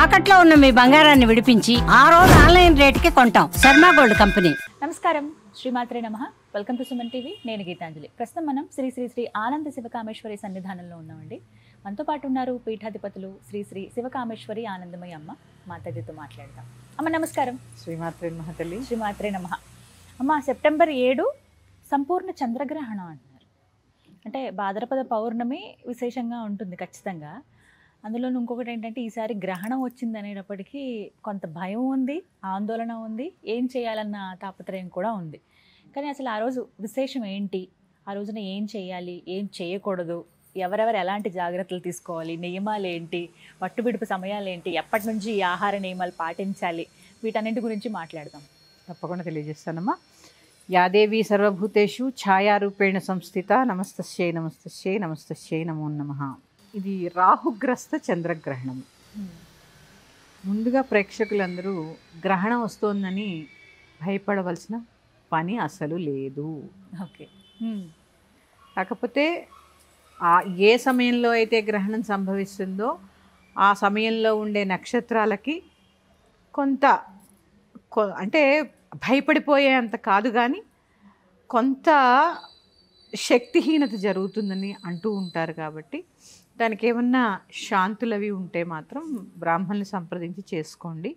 తాకట్లో ఉన్న మీ బంగారాన్ని విడిపించి ఆ రోజు ఆన్లైన్ రేటుకి కొంటాం. Sharma gold company. నమస్కారం, శ్రీమాత్రే నమః. Welcome to Suman TV. నేను గీతాంజలి. ప్రస్తుతం మనం శ్రీ శ్రీ శ్రీ ఆనంద శివకామేశ్వరి సన్నిధానంలో ఉన్నామండి. మనతో పాటు ఉన్నారు పీఠాధిపతులు శ్రీ శ్రీ శివకామేశ్వరి ఆనందమయ్య అమ్మ. మాతాజీతో మాట్లాడదాం. అమ్మ నమస్కారం. శ్రీమాత్రే నమః తల్లి. శ్రీమాత్రే నమః. అమ్మ, సెప్టెంబర్ 7 సంపూర్ణ చంద్రగ్రహణం అంటున్నారు. అంటే భాద్రపద పౌర్ణమి విశేషంగా ఉంటుంది ఖచ్చితంగా. అందులో ఇంకొకటి ఏంటంటే ఈసారి గ్రహణం వచ్చింది అనేటప్పటికీ కొంత భయం ఉంది, ఆందోళన ఉంది, ఏం చేయాలన్న తాపత్రయం కూడా ఉంది. కానీ అసలు ఆ రోజు విశేషం ఏంటి, ఆ రోజున ఏం చేయాలి, ఏం చేయకూడదు, ఎవరెవరు ఎలాంటి జాగ్రత్తలు తీసుకోవాలి, నియమాలు ఏంటి, పట్టుబిడుపు సమయాలు ఏంటి, ఎప్పటి నుంచి ఈ ఆహార నియమాలు పాటించాలి, వీటన్నింటి గురించి మాట్లాడదాం. తప్పకుండా తెలియజేస్తానమ్మా. యాదేవి సర్వభూతేషు ఛాయారూపేణ సంస్థిత. నమస్తస్యై నమస్తస్యై నమస్తస్యై నమో నమః. ఇది రాహుగ్రస్త చంద్రగ్రహణం. ముందుగా ప్రేక్షకులందరూ గ్రహణం వస్తోందని భయపడవలసిన పని అసలు లేదు. ఓకే. కాకపోతే ఏ సమయంలో అయితే గ్రహణం సంభవిస్తుందో ఆ సమయంలో ఉండే నక్షత్రాలకి కొంత అంటే భయపడిపోయే అంత కాదు, కానీ కొంత శక్తిహీనత జరుగుతుందని అంటూ ఉంటారు. కాబట్టి దానికి ఏమన్నా శాంతులవి ఉంటే మాత్రం బ్రాహ్మణులు సంప్రదించి చేసుకోండి.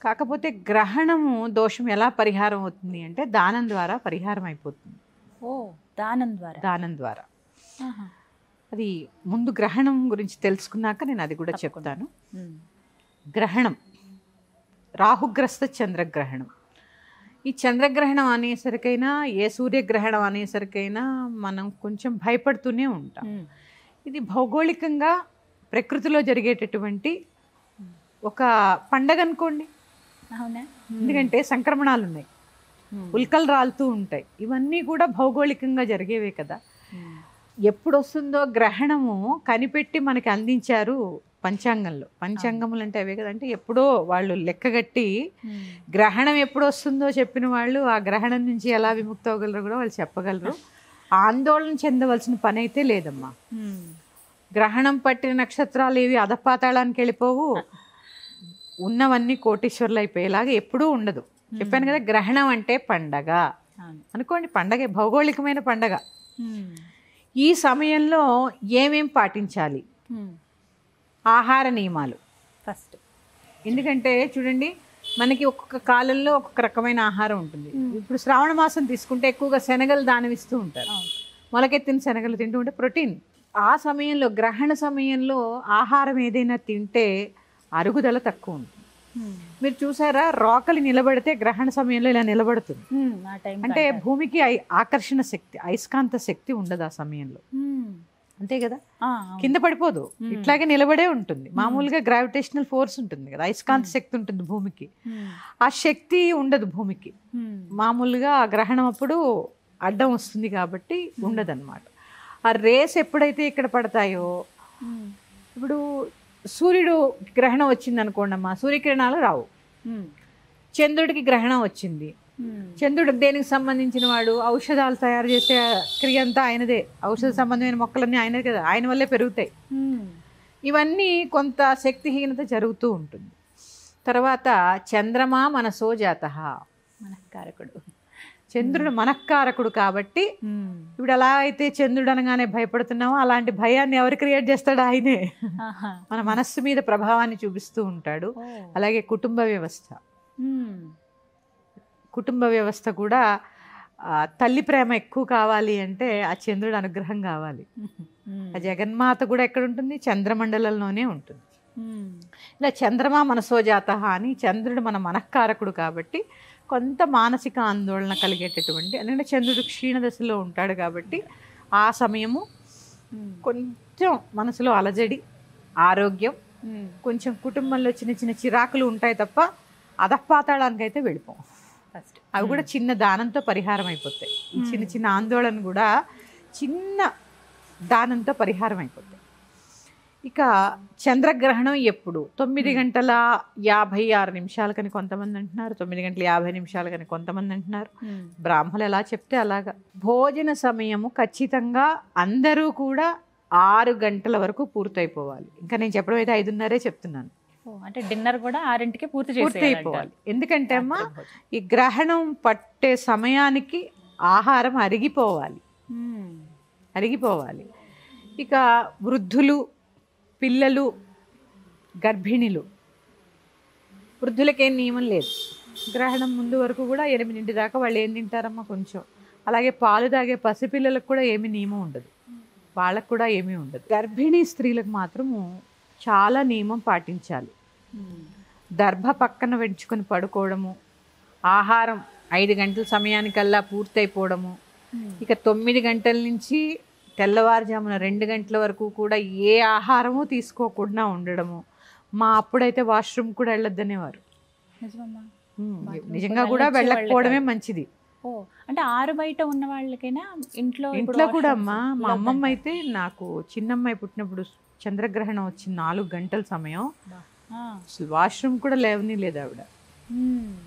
కాకపోతే గ్రహణము దోషం ఎలా పరిహారం అవుతుంది అంటే దానం ద్వారా పరిహారం అయిపోతుంది. ఓ, దానం ద్వారా. దానం ద్వారా. అది ముందు గ్రహణం గురించి తెలుసుకున్నాక నేను అది కూడా చెప్తాను. గ్రహణం రాహుగ్రస్త చంద్రగ్రహణం. ఈ చంద్రగ్రహణం అనేసరికైనా ఏ సూర్యగ్రహణం అనేసరికైనా మనం కొంచెం భయపడుతూనే ఉంటాం. ఇది భౌగోళికంగా ప్రకృతిలో జరిగేటటువంటి ఒక పండగ అనుకోండి. అవునా? ఎందుకంటే సంక్రమణాలు ఉన్నాయి, ఉల్కలు రాలుతూ ఉంటాయి, ఇవన్నీ కూడా భౌగోళికంగా జరిగేవే కదా. ఎప్పుడు వస్తుందో గ్రహణము కనిపెట్టి మనకి అందించారు పంచాంగంలో. పంచాంగములు అంటే అవే కదా, అంటే ఎప్పుడో వాళ్ళు లెక్కగట్టి గ్రహణం ఎప్పుడు వస్తుందో చెప్పిన వాళ్ళు ఆ గ్రహణం నుంచి ఎలా విముక్తి అవ్వగలరో కూడా వాళ్ళు చెప్పగలరు. ఆందోళన చెందవలసిన పని అయితే లేదమ్మా. గ్రహణం పట్టిన నక్షత్రాలు ఏవి అధపాతాళానికి వెళ్ళిపోవు, ఉన్నవన్నీ కోటీశ్వర్లు అయిపోయేలాగా ఎప్పుడూ ఉండదు. చెప్పాను కదా, గ్రహణం అంటే పండగ అనుకోండి, పండగ భౌగోళికమైన పండగ. ఈ సమయంలో ఏమేం పాటించాలి? ఆహార నియమాలు ఫస్ట్. ఎందుకంటే చూడండి, మనకి ఒక్కొక్క కాలంలో ఒక్కొక్క రకమైన ఆహారం ఉంటుంది. ఇప్పుడు శ్రావణ మాసం తీసుకుంటే ఎక్కువగా శనగలు దానం ఇస్తూ ఉంటారు. మొలకెత్తిన శనగలు తింటూ ఉంటే ప్రోటీన్. ఆ సమయంలో గ్రహణ సమయంలో ఆహారం ఏదైనా తింటే అరుగుదల తక్కువ ఉంటుంది. మీరు చూసారా, రోకలి నిలబడితే గ్రహణ సమయంలో ఇలా నిలబడుతుంది. అంటే భూమికి ఆకర్షణ శక్తి, అయస్కాంత శక్తి ఉండదు ఆ సమయంలో, అంతే కదా. కింద పడిపోదు, ఇట్లాగే నిలబడే ఉంటుంది. మామూలుగా గ్రావిటేషనల్ ఫోర్స్ ఉంటుంది కదా, అయస్కాంత శక్తి ఉంటుంది భూమికి. ఆ శక్తి ఉండదు భూమికి మామూలుగా. గ్రహణం అప్పుడు అడ్డం వస్తుంది కాబట్టి ఉండదు అనమాట. ఆ రేస్ ఎప్పుడైతే ఇక్కడ పడతాయో, ఇప్పుడు సూర్యుడు గ్రహణం వచ్చింది అనుకోండి అమ్మా, సూర్యకిరణాలు రావు. చంద్రుడికి గ్రహణం వచ్చింది, చంద్రుడు దేనికి సంబంధించిన వాడు, ఔషధాలు తయారు చేసే క్రియ అంతా ఆయనదే, ఔషధ సంబంధమైన మొక్కలన్నీ ఆయనదే కదా, ఆయన వల్లే పెరుగుతాయి. ఇవన్నీ కొంత శక్తిహీనత జరుగుతూ ఉంటుంది. తర్వాత చంద్రమా మనసో జాతః, మనఃకారకుడు. చంద్రుడు మనఃకారకుడు కాబట్టి ఇప్పుడు ఎలా అయితే చంద్రుడు అనగానే భయపడుతున్నామో అలాంటి భయాన్ని ఎవరు క్రియేట్ చేస్తాడు? ఆయనే. మన మనస్సు మీద ప్రభావాన్ని చూపిస్తూ ఉంటాడు. అలాగే కుటుంబ వ్యవస్థ, కుటుంబ వ్యవస్థ కూడా తల్లి ప్రేమ ఎక్కువ కావాలి అంటే ఆ చంద్రుడు అనుగ్రహం కావాలి. ఆ జగన్మాత కూడా ఎక్కడ ఉంటుంది? చంద్రమండలంలోనే ఉంటుంది. ఇలా చంద్రమా మనసోజాతః అని, చంద్రుడు మన మనఃకారకుడు కాబట్టి కొంత మానసిక ఆందోళన కలిగేటటువంటి, అంటే చంద్రుడు క్షీణదశలో ఉంటాడు కాబట్టి ఆ సమయము కొంచెం మనసులో అలజడి, ఆరోగ్యం, కొంచెం కుటుంబంలో చిన్న చిన్న చిరాకులు ఉంటాయి తప్ప అధపాతాళానికి అయితే వెళ్ళిపోం. అవి కూడా చిన్న దానంతో పరిహారం అయిపోతాయి. ఈ చిన్న చిన్న ఆందోళన కూడా చిన్న దానంతో పరిహారం అయిపోతాయి. ఇక చంద్రగ్రహణం ఎప్పుడు? 9:56 కొంతమంది అంటున్నారు, 9:50 కొంతమంది అంటున్నారు. బ్రాహ్మణులు ఎలా చెప్తే అలాగా. భోజన సమయము ఖచ్చితంగా అందరూ కూడా 6 గంటల వరకు పూర్తయిపోవాలి. ఇంకా నేను చెప్పడం అయితే 5:30 చెప్తున్నాను. అంటే డిన్నర్ కూడా 6కి పూర్తి పూర్తయిపోవాలి. ఎందుకంటే అమ్మా ఈ గ్రహణం పట్టే సమయానికి ఆహారం అరిగిపోవాలి. ఇక వృద్ధులు, పిల్లలు, గర్భిణీలు, వృద్ధులకేం నియమం లేదు. గ్రహణం ముందు వరకు కూడా 8 దాకా వాళ్ళు ఏం తింటారమ్మా కొంచెం. అలాగే పాలు తాగే పసిపిల్లలకు కూడా ఏమీ నియమం ఉండదు, వాళ్ళకు కూడా ఏమీ ఉండదు. గర్భిణీ స్త్రీలకు మాత్రము చాలా నియమం పాటించాలి. దర్భ పక్కన వెంచుకొని పడుకోవడము, ఆహారం 5 గంటల సమయానికల్లా పూర్తయిపోవడము, ఇక 9 గంటల నుంచి తెల్లవారుజామున 2 గంటల వరకు కూడా ఏ ఆహారము తీసుకోకుండా ఉండడము. మా అప్పుడైతే వాష్రూమ్ కూడా వెళ్ళొద్దనేవారు. నిజంగా కూడా వెళ్ళకపోవడమే మంచిది. అంటే ఆరు బయట ఉన్న వాళ్ళకైనా ఇంట్లో కూడా అమ్మా. మా అమ్మమ్మ అయితే నాకు చిన్నమ్మాయి పుట్టినప్పుడు చంద్రగ్రహణం వచ్చింది 4 గంటల సమయం, అసలు వాష్రూమ్ కూడా లేవని లేదు ఆవిడ.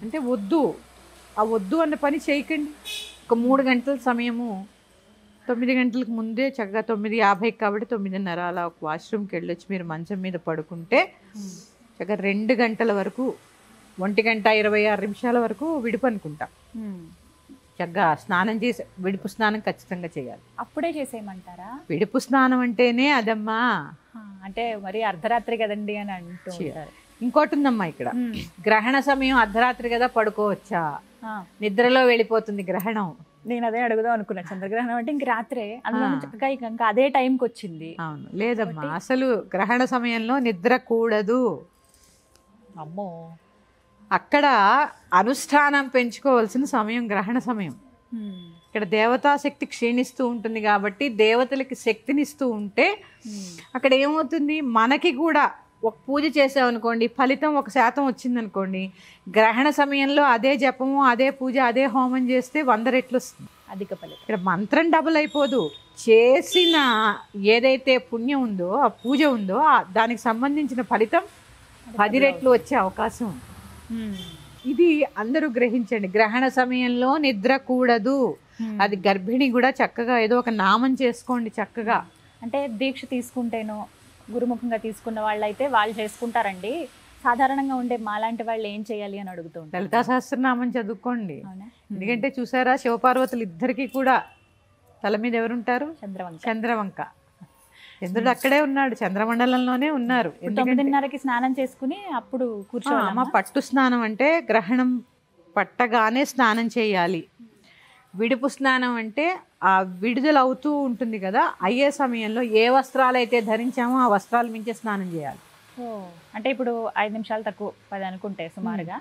అంటే వద్దు అన్న పని చేయకండి. ఒక 3 గంటల సమయము 9 గంటలకు ముందే చక్కగా 9:50 కాబట్టి 9:30 అలా ఒక వాష్రూమ్కి వెళ్ళొచ్చి మీరు మంచం మీద పడుకుంటే చక్కగా 2 గంటల వరకు 1:26 వరకు విడుపు అనుకుంటా. చక్కగా స్నానం చేసి విడుపు స్నానం ఖచ్చితంగా చేయాలి. అప్పుడే చేసేయమంటారా? విడుపు స్నానం అంటేనే అదమ్మా. అంటే మరి అర్ధరాత్రి కదండి అని అంటూ. ఇంకోటి ఉందమ్మా ఇక్కడ, గ్రహణ సమయం అర్ధరాత్రి కదా పడుకోవచ్చా? నిద్రలో వెళ్ళిపోతుంది గ్రహణం. నేను అదే అడుగుదాం అనుకున్నా. చంద్రగ్రహణం అంటే ఇంక రాత్రే, అందులో చక్కగా ఇంకా అదే టైంకి వచ్చింది. అవును, లేదమ్మా, అసలు గ్రహణ సమయంలో నిద్ర కూడదు. అమ్మో, అక్కడ అనుష్ఠానం పెంచుకోవాల్సిన సమయం గ్రహణ సమయం. ఇక్కడ దేవతాశక్తి క్షీణిస్తూ ఉంటుంది కాబట్టి దేవతలకి శక్తినిస్తూ ఉంటే అక్కడ ఏమవుతుంది, మనకి కూడా ఒక పూజ చేసామనుకోండి, ఫలితం 1% వచ్చిందనుకోండి, గ్రహణ సమయంలో అదే జపము, అదే పూజ, అదే హోమం చేస్తే 100 రెట్లు వస్తుంది అధిక ఫలితం. ఇక్కడ మంత్రం డబుల్ అయిపోదు. చేసిన ఏదైతే పుణ్యం ఉందో, ఆ పూజ ఉందో, దానికి సంబంధించిన ఫలితం 10 రెట్లు వచ్చే అవకాశం ఉంది. ఇది అందరూ గ్రహించండి. గ్రహణ సమయంలో నిద్ర కూడదు. అది గర్భిణి కూడా చక్కగా ఏదో ఒక నామం చేసుకోండి చక్కగా. అంటే దీక్ష తీసుకుంటేనో గురుముఖంగా తీసుకున్న వాళ్ళు అయితే వాళ్ళు చేసుకుంటారండి. సాధారణంగా ఉండే మాలాంటి వాళ్ళు ఏం చేయాలి అని అడుగుతూ ఉంటారు. లలితా సహస్రనామం చదువుకోండి. ఎందుకంటే చూసారా, శివపార్వతులు ఇద్దరికి కూడా తల మీద ఎవరుంటారు? చంద్రవంక. చంద్రుడు అక్కడే ఉన్నాడు, చంద్రమండలంలోనే ఉన్నారు. 9:30కి స్నానం చేసుకుని అప్పుడు కూర్చోవాలమ్మా. పట్టు స్నానం అంటే గ్రహణం పట్టగానే స్నానం చేయాలి. విడుపు స్నానం అంటే ఆ విడుదల అవుతూ ఉంటుంది కదా, అయ్యే సమయంలో ఏ వస్త్రాలు అయితే ధరించామో ఆ వస్త్రాలు మించే స్నానం చేయాలి. అంటే ఇప్పుడు 5 నిమిషాలు తక్కువ 10 అనుకుంటే సుమారుగా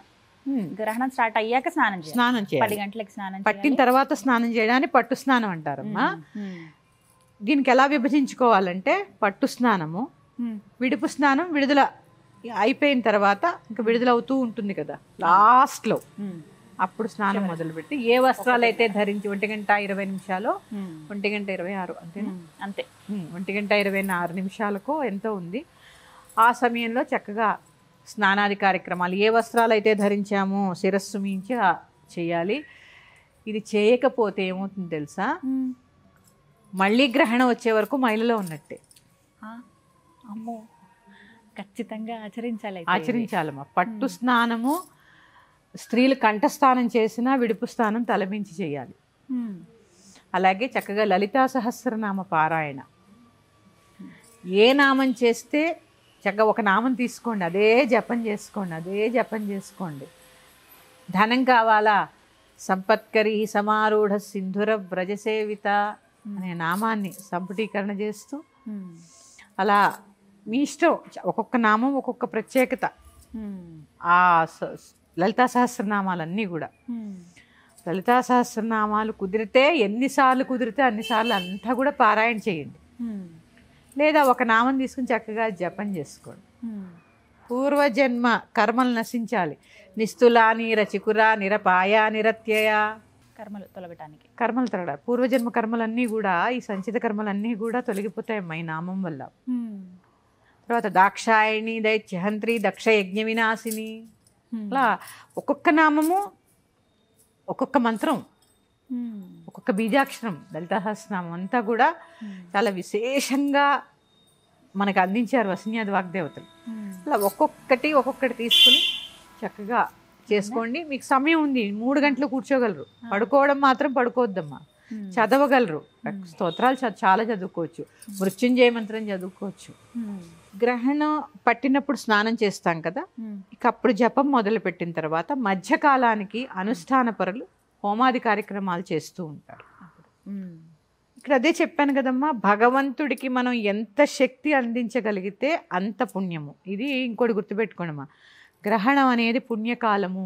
గ్రహణం స్టార్ట్ అయ్యాక స్నానం చేయాలి. 10 గంటలకు స్నానం పట్టిన తర్వాత స్నానం చేయడాన్ని పట్టు స్నానం అంటారమ్మా. దీనికి ఎలా విభజించుకోవాలంటే పట్టు స్నానము, విడుపు స్నానం విడుదల అయిపోయిన తర్వాత ఇంకా విడుదల అవుతూ ఉంటుంది కదా లాస్ట్లో, అప్పుడు స్నానం మొదలుపెట్టి ఏ వస్త్రాలు అయితే ధరించి 1:20 1:26 అంతేనా? అంతే, 1:26 ఎంతో ఉంది. ఆ సమయంలో చక్కగా స్నానాది కార్యక్రమాలు ఏ వస్త్రాలు అయితే ధరించామో శిరస్సు మించి చేయాలి. ఇది చేయకపోతే ఏమవుతుంది తెలుసా, మళ్ళీ గ్రహణం వచ్చే వరకు మైలలో ఉన్నట్టే. అమ్మో, ఖచ్చితంగా ఆచరించాలమ్మా. పట్టు స్నానము స్త్రీలు కంఠస్నానం చేసినా విడుపు స్నానం తలమించి చేయాలి. అలాగే చక్కగా లలితా సహస్రనామ పారాయణ. ఏ నామం చేస్తే చక్కగా ఒక నామం తీసుకోండి, అదే జపం చేసుకోండి. ధనం కావాలా, సంపత్కరి సమారూఢ సింధుర వ్రజసేవిత అనే నామాన్ని సంపుటీకరణ చేస్తూ, అలా మీ ఇష్టం, ఒక్కొక్క నామం ఒక్కొక్క ప్రత్యేకత. ఆ లలితా సహస్రనామాలన్నీ కూడా, లలితా సహస్రనామాలు కుదిరితే ఎన్నిసార్లు కుదిరితే అన్నిసార్లు అంతా కూడా పారాయణ చేయండి. లేదా ఒక నామం తీసుకుని చక్కగా జపం చేసుకోండి. పూర్వజన్మ కర్మలు నశించాలి. నిస్తులాని రచికురా నిరపాయ నిరత్యయ, కర్మలు తొలగటానికి, కర్మలు తొలగ పూర్వజన్మ కర్మలన్నీ కూడా, ఈ సంచిత కర్మలన్నీ కూడా తొలగిపోతాయి ఈ నామం వల్ల. తర్వాత దాక్షాయణి దైత్యహంత్రి దక్ష యజ్ఞ వినాశిని, అలా ఒక్కొక్క నామము ఒక్కొక్క మంత్రం ఒక్కొక్క బీజాక్షరం లలితా సహస్రనామం అంతా కూడా చాలా విశేషంగా మనకు అందించారు వసిన్యాది వాగ్దేవతలు. అలా ఒక్కొక్కటి తీసుకుని చక్కగా చేసుకోండి. మీకు సమయం ఉంది, 3 గంటలు కూర్చోగలరు. పడుకోవడం మాత్రం పడుకోవద్దమ్మా, చదవగలరు. స్తోత్రాలు చాలా చదువుకోవచ్చు, మృత్యుంజయ మంత్రం చదువుకోవచ్చు. గ్రహణం పట్టినప్పుడు స్నానం చేస్తాం కదా, ఇక అప్పుడు జపం మొదలు పెట్టిన తర్వాత మధ్యకాలానికి అనుష్ఠాన పరులు హోమాది కార్యక్రమాలు చేస్తూ ఉంటారు. ఇక్కడ అదే చెప్పాను కదమ్మా, భగవంతుడికి మనం ఎంత శక్తి అందించగలిగితే అంత పుణ్యము. ఇది ఇంకోటి గుర్తుపెట్టుకోండమ్మా, గ్రహణం అనేది పుణ్యకాలము,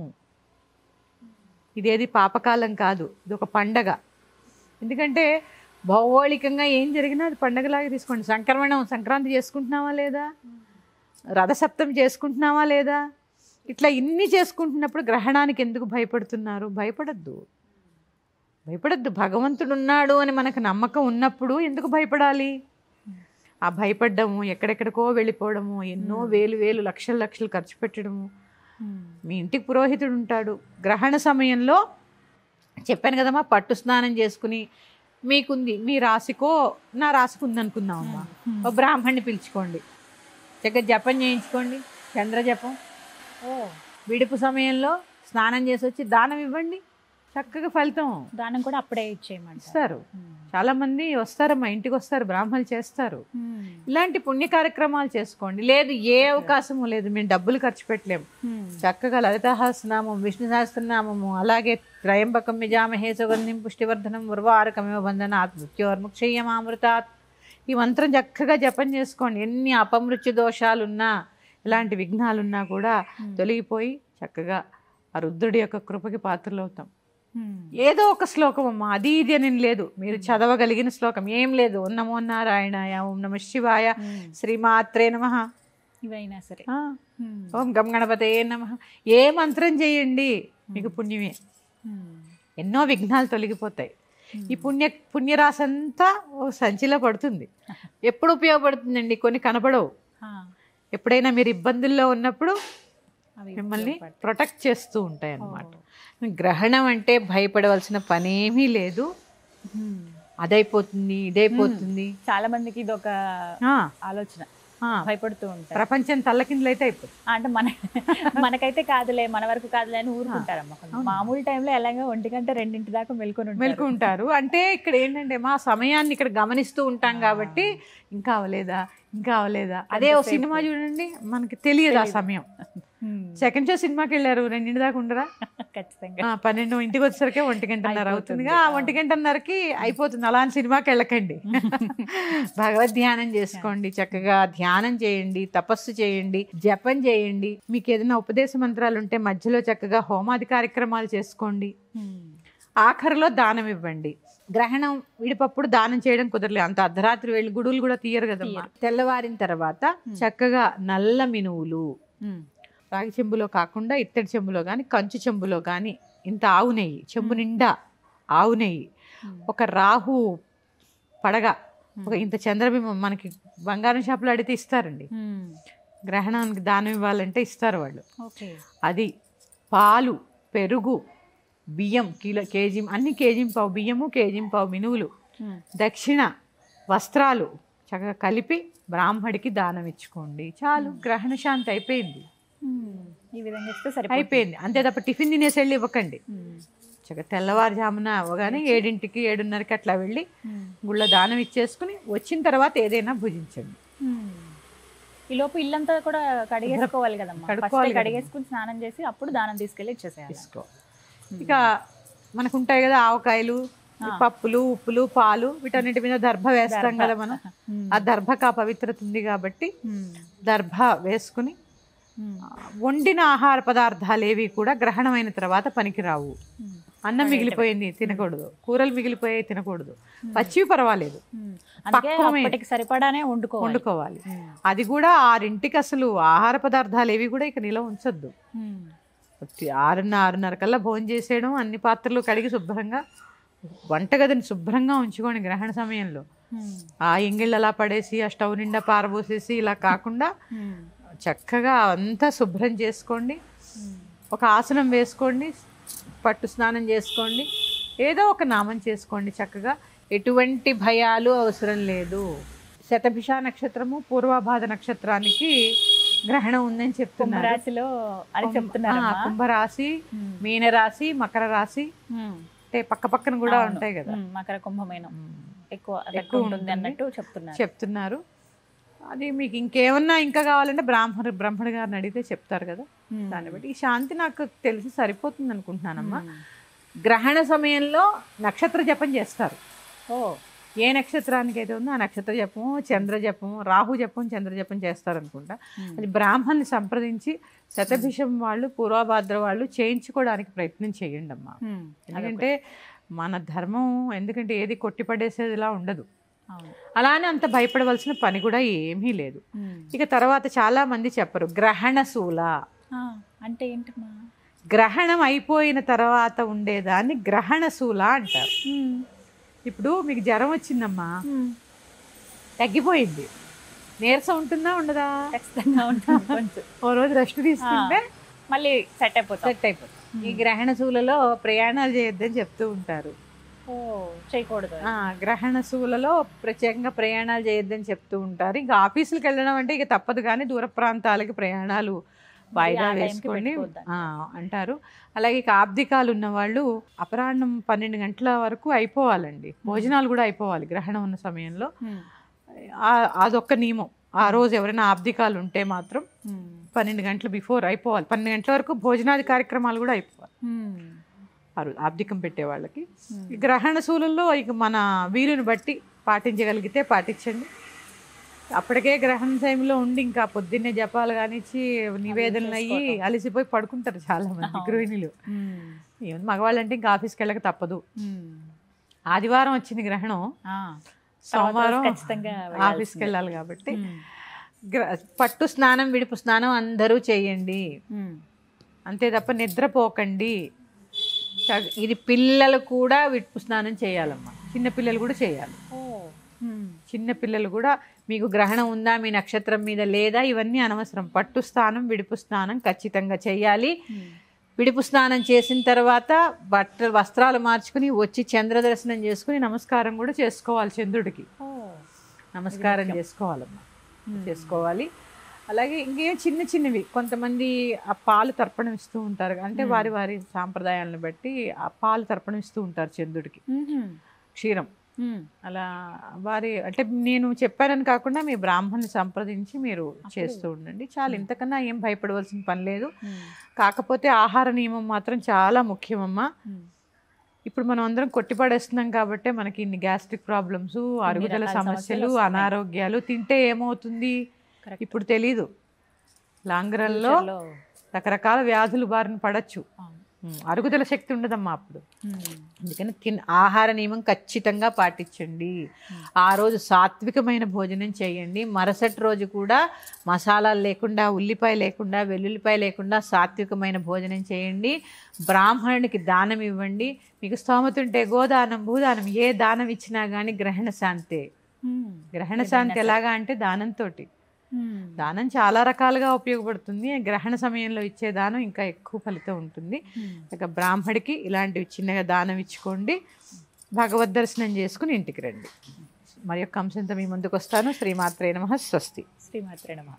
ఇదేది పాపకాలం కాదు. ఇది ఒక పండగ. ఎందుకంటే భౌగోళికంగా ఏం జరిగినా అది పండగలాగా తీసుకోండి. సంక్రాంతి చేసుకుంటున్నావా లేదా, రథసప్తమి చేసుకుంటున్నావా లేదా, ఇట్లా ఇన్ని చేసుకుంటున్నప్పుడు గ్రహణానికి ఎందుకు భయపడుతున్నారు? భయపడద్దు. భగవంతుడు ఉన్నాడు అని మనకు నమ్మకం ఉన్నప్పుడు ఎందుకు భయపడాలి? ఆ భయపడ్డము, ఎక్కడెక్కడికో వెళ్ళిపోవడము, ఎన్నో వేలు లక్షలు ఖర్చు పెట్టడము. మీ ఇంటికి పురోహితుడు ఉంటాడు. గ్రహణ సమయంలో చెప్పాను కదమ్మా, పట్టు స్నానం చేసుకుని మీకుంది, మీ రాశికో నా రాశికి ఉందనుకుందామమ్మా, ఓ బ్రాహ్మణ్ణి పిలుచుకోండి, చక్కగా జపం చేయించుకోండి, చంద్ర జపం. విడుపు సమయంలో స్నానం చేసి వచ్చి దానం ఇవ్వండి, చక్కగా ఫలితం. దానం కూడా అప్పుడే ఇచ్చేయమంటారు. ఇస్తారు. చాలా మంది వస్తారమ్మా, ఇంటికి వస్తారు, బ్రాహ్మణులు చేస్తారు. ఇలాంటి పుణ్య కార్యక్రమాలు చేసుకోండి. లేదు, ఏ అవకాశము లేదు, మేము డబ్బులు ఖర్చు పెట్టలేము, చక్కగా లలితాసహస్రనామం, విష్ణు సహస్రనామము, అలాగే త్రయంబకం యజామహే సుగంధిం పుష్టివర్ధనం ఉర్వారకమివ బంధనాత్ మృత్యోర్ముక్షయ్యమామృతాత్. ఈ మంత్రం చక్కగా జపం చేసుకోండి. ఎన్ని అపమృత్యు దోషాలున్నా, ఎలాంటి విఘ్నాలున్నా కూడా తొలగిపోయి చక్కగా ఆ రుద్రుడి యొక్క కృపకి పాత్రలు అవుతాం. ఏదో ఒక శ్లోకం అమ్మా, అది ఇది అని లేదు, మీరు చదవగలిగిన శ్లోకం ఏం లేదు. ఓం నమో నారాయణాయ, ఓం నమ శివాయ, శ్రీమాత్రే నమః, ఇవైనా సరే, ఓం గం గణపతే నమః, ఏ మంత్రం చేయండి మీకు పుణ్యమే. ఎన్నో విఘ్నాలు తొలగిపోతాయి. ఈ పుణ్యరాశి అంతా ఓ సంచిలో పడుతుంది. ఎప్పుడు ఉపయోగపడుతుందండి? కొన్ని కనపడవు. ఎప్పుడైనా మీరు ఇబ్బందుల్లో ఉన్నప్పుడు మిమ్మల్ని ప్రొటెక్ట్ చేస్తూ ఉంటాయి అన్నమాట. గ్రహణం అంటే భయపడవలసిన పనేమీ లేదు. అదైపోతుంది, ఇదైపోతుంది. చాలా మందికి ఇది ఒక ఆలోచన, భయపడుతూ ఉంటారు. ప్రపంచం తల్లకిందులైతే అయిపోతుంది. అంటే మనకైతే కాదులే, మన వరకు కాదులే అని ఊరుకుంటారమ్మా. మామూలు టైంలో ఎలాగో 1 గంట 2 దాకా మెలుకుంటారు. అంటే ఇక్కడ ఏంటంటే మా సమయాన్ని ఇక్కడ గమనిస్తూ ఉంటాం కాబట్టి ఇంకా అవలేదా అదే ఓ సినిమా చూడండి, మనకి తెలియదు ఆ సమయం. సెకండ్ షో సినిమాకి వెళ్ళారు, 2 దాకా ఉండరా? ఖచ్చితంగా 12 ఇంటికి వచ్చేసరికి 1 అవుతుందిగా. ఆ 1 అయిపోతుంది. అలాంటి సినిమాకి వెళ్ళకండి. భగవద్ ధ్యానం చేసుకోండి, చక్కగా ధ్యానం చేయండి, తపస్సు చేయండి, జపం చేయండి. మీకు ఏదైనా ఉపదేశ మంత్రాలు ఉంటే మధ్యలో చక్కగా హోమాది కార్యక్రమాలు చేసుకోండి. ఆఖరిలో దానం ఇవ్వండి. గ్రహణం విడిపప్పుడు దానం చేయడం కుదరలేదు, అంత అర్ధరాత్రి వెళ్ళి గుడులు కూడా తీయరు కదమ్మా. తెల్లవారిన తర్వాత చక్కగా నల్ల మినువులు, రాగి చెంబులో కాకుండా ఇత్తడి చెంబులో కానీ, కంచు చెంబులో కానీ, ఇంత ఆవు నెయ్యి, చెంబు నిండా ఆవు నెయ్యి, ఒక రాహు పడగ, ఒక ఇంత చంద్రబింబం. మనకి బంగారం షాపులో అడిగితే ఇస్తారండి, గ్రహణానికి దానం ఇవ్వాలంటే ఇస్తారు వాళ్ళు. అది పాలు, పెరుగు, బియ్యం, కేజీ అన్ని కేజీ-పావు బియ్యము, కేజీ-పావు మినువులు, దక్షిణ, వస్త్రాలు చక్కగా కలిపి బ్రాహ్మడికి దానం ఇచ్చుకోండి. చాలు, గ్రహణ శాంతి అయిపోయింది. ఈ విధంగా ఇస్తే సరే, అయిపోయింది. అంతే తప్ప టిఫిన్ తినేసి వెళ్ళి ఇవ్వకండి. చక్కగా తెల్లవారుజామున అవగానే 7కి 7:30కి అట్లా వెళ్ళి గుళ్ళ దానం ఇచ్చేసుకుని వచ్చిన తర్వాత ఏదైనా భుజించండి. ఈ లోపు ఇల్లంతా కూడా కడిగేసుకోవాలి కదమ్మా. కడిగేసుకుని స్నానం చేసి అప్పుడు దానం తీసుకెళ్ళి ఇచ్చేసేయాలి. ఇక మనకు ఉంటాయి కదా ఆవకాయలు, పప్పులు, ఉప్పులు, పాలు, వీటన్నిటి మీద దర్భ వేస్తాం కదా మనం. ఆ దర్భకు ఆ పవిత్రత ఉంది కాబట్టి దర్భ వేసుకుని వండిన ఆహార పదార్థాలు ఏవి కూడా గ్రహణమైన తర్వాత పనికిరావు. అన్నం మిగిలిపోయింది తినకూడదు, కూరలు మిగిలిపోయి తినకూడదు, పచ్చివి పర్వాలేదు, సరిపడానే వండుకోవాలి. అది కూడా 6ంటికి అసలు ఆహార పదార్థాలు ఏవి కూడా ఇక నిలవ ఉంచొద్దు. 6:30 కల్లా భోజనం చేసేయడం, అన్ని పాత్రలు కడిగి శుభ్రంగా వంటగదిని శుభ్రంగా ఉంచుకోండి. గ్రహణ సమయంలో ఆ ఎంగిళ్ళు అలా పడేసి ఆ స్టవ్ నిండా పారబోసేసి ఇలా కాకుండా చక్కగా అంతా శుభ్రం చేసుకోండి. ఒక ఆసనం వేసుకోండి, పట్టు స్నానం చేసుకోండి, ఏదో ఒక నామం చేసుకోండి. చక్కగా ఎటువంటి భయాలు అవసరం లేదు. శతభిష నక్షత్రము పూర్వభాద నక్షత్రానికి గ్రహణం ఉందని చెప్తున్నారు. కుంభరాశిలో అని చెప్తున్నారు. కుంభరాశి, మీనరాశి, మకర రాశి అంటే పక్క పక్కన కూడా ఉంటాయి కదా. మకర కుంభమేనం ఎక్కువ ఉంటుంది అన్నట్టు చెప్తున్నారు. అది మీకు ఇంకేమన్నా ఇంకా కావాలంటే బ్రాహ్మణుడి గారిని అడిగితే చెప్తారు కదా. దాన్ని బట్టి ఈ శాంతి నాకు తెలిసి సరిపోతుంది అనుకుంటున్నానమ్మా. గ్రహణ సమయంలో నక్షత్ర జపం చేస్తారు. ఏ నక్షత్రానికి అయితే ఉందో ఆ నక్షత్ర జపము, చంద్ర జపము, రాహు జపం, చంద్ర జపం చేస్తారు అనుకుంటా. అది బ్రాహ్మణ్ని సంప్రదించి శతభిషం వాళ్ళు, పూర్వభాద్ర వాళ్ళు చేయించుకోవడానికి ప్రయత్నం చేయండి అమ్మా. ఎందుకంటే మన ధర్మం, ఎందుకంటే ఏది కొట్టిపడేసేదిలా ఉండదు. అలానే అంత భయపడవలసిన పని కూడా ఏమీ లేదు. ఇక తర్వాత చాలా మంది చెప్పరు గ్రహణ శూల అంటే ఏంటమ్మా. గ్రహణం అయిపోయిన తర్వాత ఉండేదాన్ని గ్రహణ శూల అంటారు. ఇప్పుడు మీకు జ్వరం వచ్చిందమ్మా, తగ్గిపోయింది, నీరసం ఉంటుందా ఉండదా? ఖచ్చితంగా ఉంటుంది. కొంచెం ఓ రోజు రెస్ట్ తీసుకుంటే మళ్ళీ సెట్ అయిపోతుంది. ఈ గ్రహణ శూలలో ప్రయాణాలు చేయొద్దని చెప్తూ ఉంటారు. చేయకూడదు. గ్రహణ శూలలో ప్రత్యేకంగా ప్రయాణాలు చేయొద్దని చెప్తూ ఉంటారు. ఇంకా ఆఫీసులకు వెళ్ళడం అంటే ఇక తప్పదు, కానీ దూర ప్రాంతాలకి ప్రయాణాలు వాయిదా వేసుకోండి అంటారు. అలాగే ఇక ఆబ్దికాలు ఉన్న వాళ్ళు అపరాహ్నం 12 గంటల వరకు అయిపోవాలండి, భోజనాలు కూడా అయిపోవాలి గ్రహణం ఉన్న సమయంలో. అదొక్క నియమం. ఆ రోజు ఎవరైనా ఆబ్దికాలు ఉంటే మాత్రం 12 గంటల బిఫోర్ అయిపోవాలి. 12 గంటల వరకు భోజనాది కార్యక్రమాలు కూడా అయిపోవాలి ఆ రోజు ఆబ్దికం పెట్టే వాళ్ళకి. గ్రహణ శూలంలో ఇక మన వీలుని బట్టి పాటించగలిగితే పాటించండి. అప్పటికే గ్రహణ టైంలో ఉండి ఇంకా పొద్దున్నే జపాలు కానిచ్చి నివేదనలు అయ్యి అలసిపోయి పడుకుంటారు చాలా మంది గృహిణులు. మగవాళ్ళు అంటే ఇంకా ఆఫీస్కి వెళ్ళక తప్పదు. ఆదివారం వచ్చింది గ్రహణం, సోమవారం ఆఫీస్కి వెళ్ళాలి కాబట్టి పట్టు స్నానం, విడుపు స్నానం అందరూ చేయండి. అంతే తప్ప నిద్రపోకండి. ఇది పిల్లలు కూడా విడుపు స్నానం చేయాలమ్మా, చిన్నపిల్లలు కూడా చేయాలి. చిన్నపిల్లలు కూడా మీకు గ్రహణం ఉందా, మీ నక్షత్రం మీద లేదా, ఇవన్నీ అనవసరం. పట్టు స్నానం, విడుపు స్నానం ఖచ్చితంగా చేయాలి. విడుపు స్నానం చేసిన తర్వాత వస్త్రాలు మార్చుకుని వచ్చి చంద్ర దర్శనం చేసుకుని నమస్కారం కూడా చేసుకోవాలి. చంద్రుడికి నమస్కారం చేసుకోవాలి. అలాగే ఇంకేం చిన్న చిన్నవి కొంతమంది ఆ పాలు తర్పణం ఇస్తూ ఉంటారు. అంటే వారి వారి సాంప్రదాయాలను బట్టి ఆ పాలు తర్పణం ఇస్తూ ఉంటారు చంద్రుడికి, క్షీరం. అలా వారి అంటే నేను చెప్పానని కాకుండా మీ బ్రాహ్మణ్ని సంప్రదించి మీరు చేస్తూ ఉండండి చాలు. ఇంతకన్నా ఏం భయపడవలసిన పని లేదు. కాకపోతే ఆహార నియమం మాత్రం చాలా ముఖ్యమమ్మా. ఇప్పుడు మనం అందరం కొట్టిపడేస్తున్నాం కాబట్టి మనకి ఇన్ని గ్యాస్ట్రిక్ ప్రాబ్లమ్స్, అరుగుదల సమస్యలు, అనారోగ్యాలు. తింటే ఏమవుతుంది ఇప్పుడు తెలీదు. లాంగ్ రన్లో రకరకాల వ్యాధులు బారిన పడచ్చు. అరుగుదల శక్తి ఉండదమ్మా అప్పుడు. అందుకని ఆహార నియమం ఖచ్చితంగా పాటించండి. ఆ రోజు సాత్వికమైన భోజనం చేయండి. మరుసటి రోజు కూడా మసాలాలు లేకుండా, ఉల్లిపాయ లేకుండా, వెల్లుల్లిపాయ లేకుండా సాత్వికమైన భోజనం చేయండి. బ్రాహ్మణునికి దానం ఇవ్వండి. మీకు స్తోమత ఉంటే గోదానం, భూదానం ఏ దానం ఇచ్చినా కానీ గ్రహణ శాంతే. గ్రహణ శాంతి ఎలాగా అంటే దానంతో. దానం చాలా రకాలుగా ఉపయోగపడుతుంది. గ్రహణ సమయంలో ఇచ్చే దానం ఇంకా ఎక్కువ ఫలితం ఉంటుంది. ఇక బ్రాహ్మడికి ఇలాంటివి చిన్నగా దానం ఇచ్చుకోండి. భగవద్ దర్శనం చేసుకుని ఇంటికి రండి. మరి యొక్క అంశంతో మీ ముందుకు వస్తాను. శ్రీమాత్రే నమః. స్వస్తి. శ్రీమాత్రే నమః.